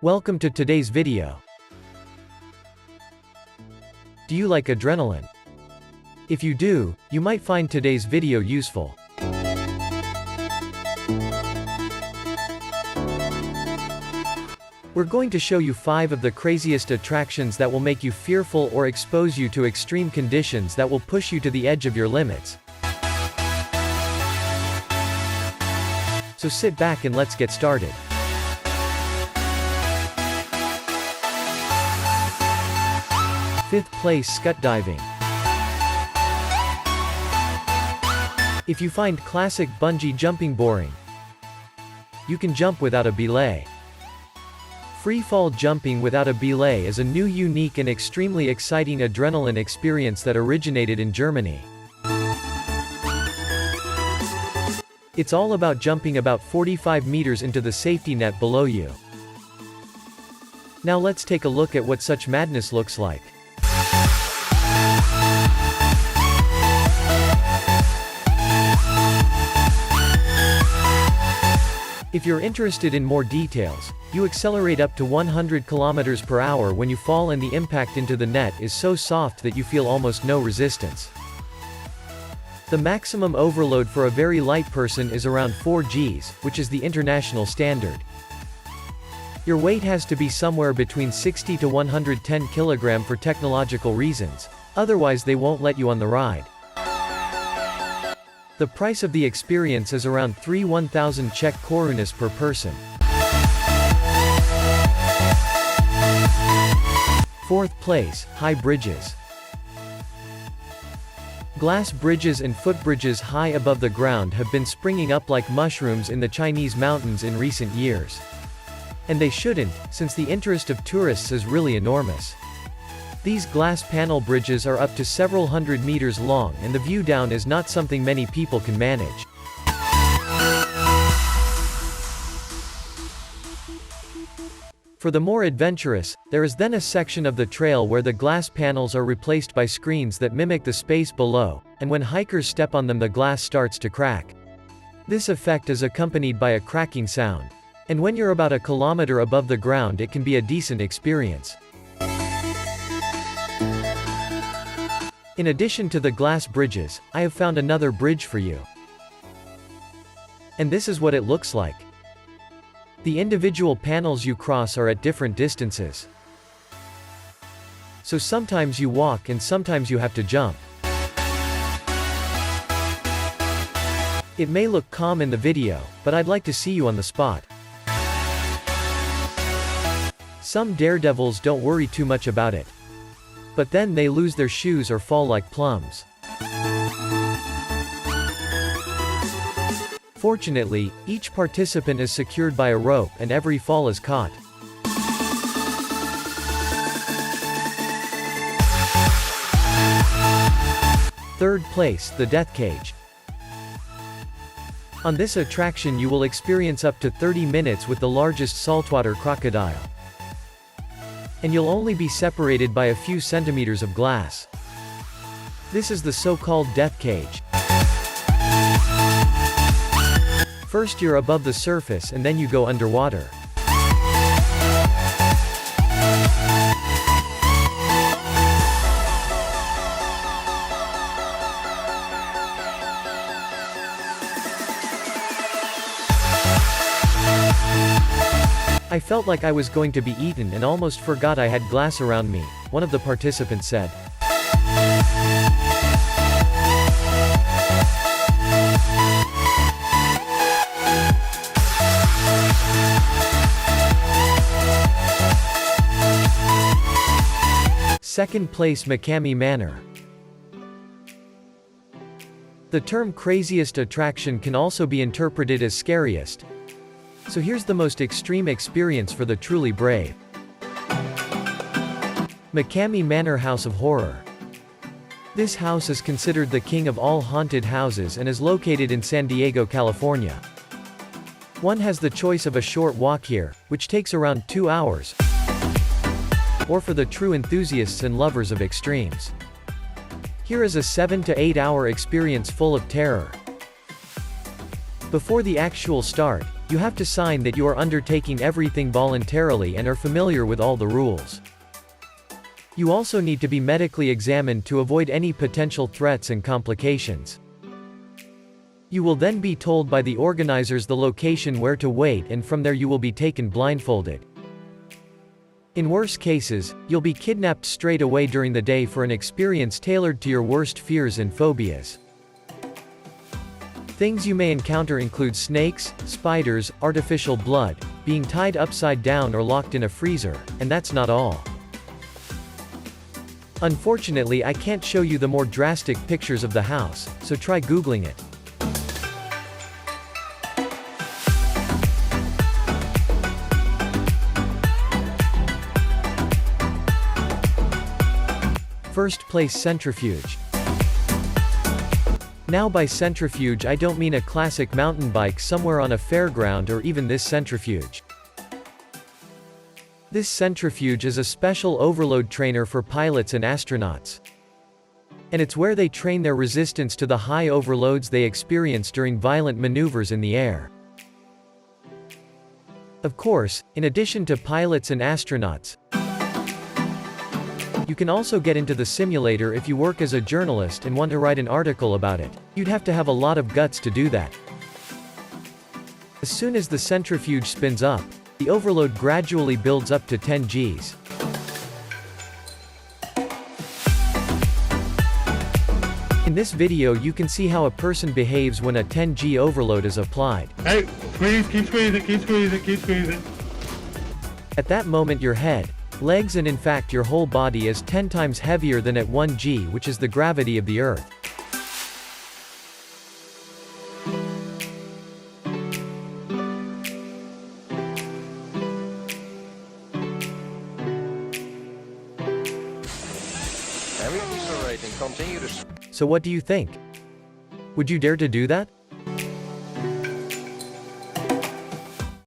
Welcome to today's video. Do you like adrenaline? If you do, you might find today's video useful. We're going to show you 5 of the craziest attractions that will make you fearful or expose you to extreme conditions that will push you to the edge of your limits. So sit back and let's get started. Fifth place, scut diving. If you find classic bungee jumping boring, you can jump without a belay. Free-fall jumping without a belay is a new, unique and extremely exciting adrenaline experience that originated in Germany. It's all about jumping about 45 meters into the safety net below you. Now let's take a look at what such madness looks like. If you're interested in more details, you accelerate up to 100 kilometers per hour when you fall, and the impact into the net is so soft that you feel almost no resistance. The maximum overload for a very light person is around 4 Gs, which is the international standard. Your weight has to be somewhere between 60 to 110 kg for technological reasons, otherwise they won't let you on the ride. The price of the experience is around 1,000 Czech korunas per person. Fourth place, high bridges. Glass bridges and footbridges high above the ground have been springing up like mushrooms in the Chinese mountains in recent years. And they shouldn't, since the interest of tourists is really enormous. These glass panel bridges are up to several hundred meters long, and the view down is not something many people can manage. For the more adventurous, there is then a section of the trail where the glass panels are replaced by screens that mimic the space below, and when hikers step on them the glass starts to crack. This effect is accompanied by a cracking sound. And when you're about a kilometer above the ground it can be a decent experience. In addition to the glass bridges, I have found another bridge for you. And this is what it looks like. The individual panels you cross are at different distances. So sometimes you walk and sometimes you have to jump. It may look calm in the video, but I'd like to see you on the spot. Some daredevils don't worry too much about it. But then they lose their shoes or fall like plums. Fortunately, each participant is secured by a rope and every fall is caught. Third place, the death cage. On this attraction you will experience up to 30 minutes with the largest saltwater crocodile. And you'll only be separated by a few centimeters of glass. This is the so-called death cage. First you're above the surface and then you go underwater. I felt like I was going to be eaten and almost forgot I had glass around me, one of the participants said. Second place, Makami Manor. The term craziest attraction can also be interpreted as scariest. So here's the most extreme experience for the truly brave. Makami Manor House of Horror. This house is considered the king of all haunted houses and is located in San Diego, California. One has the choice of a short walk here, which takes around 2 hours, or for the true enthusiasts and lovers of extremes. Here is a 7 to 8 hour experience full of terror. Before the actual start, You have to sign that you are undertaking everything voluntarily and are familiar with all the rules. You also need to be medically examined to avoid any potential threats and complications. You will then be told by the organizers the location where to wait, and from there you will be taken blindfolded. In worse cases, you'll be kidnapped straight away during the day for an experience tailored to your worst fears and phobias. Things you may encounter include snakes, spiders, artificial blood, being tied upside down or locked in a freezer, and that's not all. Unfortunately, I can't show you the more drastic pictures of the house, so try Googling it. First place, centrifuge. Now by centrifuge I don't mean a classic mountain bike somewhere on a fairground or even this centrifuge. This centrifuge is a special overload trainer for pilots and astronauts. And it's where they train their resistance to the high overloads they experience during violent maneuvers in the air. Of course, in addition to pilots and astronauts, you can also get into the simulator if you work as a journalist and want to write an article about it. You'd have to have a lot of guts to do that. As soon as the centrifuge spins up, the overload gradually builds up to 10 Gs. In this video you can see how a person behaves when a 10 G overload is applied. Hey, squeeze, keep squeezing, keep squeezing, keep squeezing. At that moment your head, legs and in fact your whole body is 10 times heavier than at 1 G, which is the gravity of the Earth. So what do you think? Would you dare to do that?